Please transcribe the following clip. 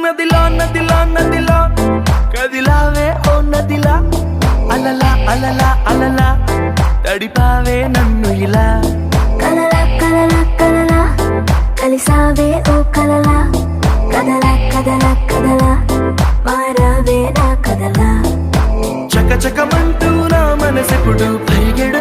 నదిలా నదిలా నదిలా కదిలావే ఓ నదిలా అలలా అలలా అలలా తడిపావే నన్ను ఇలా కలలా కలలా కలలా కలిసావే ఓ కలలా కదలా కదలా కదలా మారావే నా కదలా చక చకమంటూ నా మనసెప్పుడు పరిగెడు